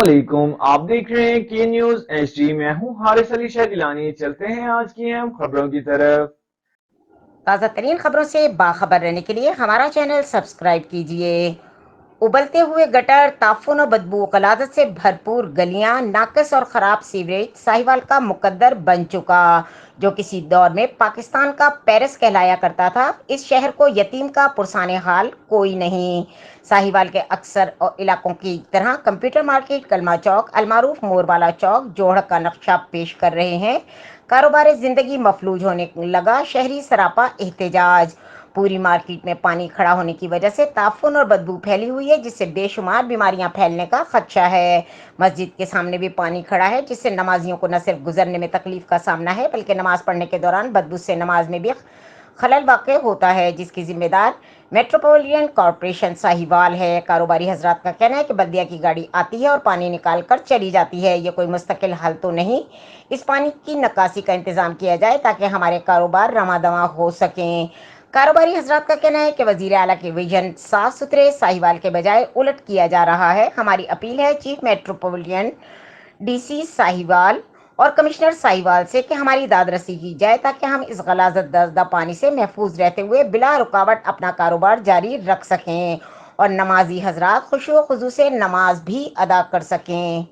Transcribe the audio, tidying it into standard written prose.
वालेकुम, आप देख रहे हैं के न्यूज एचडी। मैं हूं हारिस अली शाह गिलानी। चलते हैं आज की अहम खबरों की तरफ। ताज़ा तरीन खबरों से बाखबर रहने के लिए हमारा चैनल सब्सक्राइब कीजिए। उबलते हुए गटर, ताफून और बदबू, गलाजत से भरपूर गलियां, नाकस और खराब सीवरेज साहिवाल का मुकद्दर बन चुका। जो किसी दौर में पाकिस्तान का पेरिस कहलाया करता था, इस शहर को यतीम का पुरसाने हाल कोई नहीं। साहिवाल के अक्सर इलाकों की तरह कंप्यूटर मार्केट, कलमा चौक, अलमारूफ मोरवाला चौक जोड़ का नक्शा पेश कर रहे हैं। कारोबार जिंदगी मफलूज होने लगा, शहरी सरापा एहतजाज। पूरी मार्केट में पानी खड़ा होने की वजह से ताफून और बदबू फैली हुई है, जिससे बेशुमार बीमारियां फैलने का खदशा है। मस्जिद के सामने भी पानी खड़ा है, जिससे नमाजियों को न सिर्फ गुजरने में तकलीफ का सामना है, बल्कि नमाज पढ़ने के दौरान बदबू से नमाज में भी खलल वाक़ होता है, जिसकी जिम्मेदार मेट्रोपॉलिटन कॉरपोरेशन साहिवाल है। कारोबारी हजरात का कहना है कि बल्दिया की गाड़ी आती है और पानी निकाल कर चली जाती है। ये कोई मुस्तकिल हल तो नहीं। इस पानी की निकासी का इंतजाम किया जाए ताकि हमारे कारोबार रवां हो सकें। कारोबारी हजरात का कहना है कि वजीर आला के विजन साफ सुथरे साहिवाल के बजाय उलट किया जा रहा है। हमारी अपील है चीफ मेट्रोपॉलिटन डीसी साहिवाल और कमिश्नर साहिवाल से कि हमारी दाद रसी की जाए ताकि हम इस गलाजत दर्दा पानी से महफूज रहते हुए बिला रुकावट अपना कारोबार जारी रख सकें और नमाजी हजरात खुशो खुजू से नमाज भी अदा कर सकें।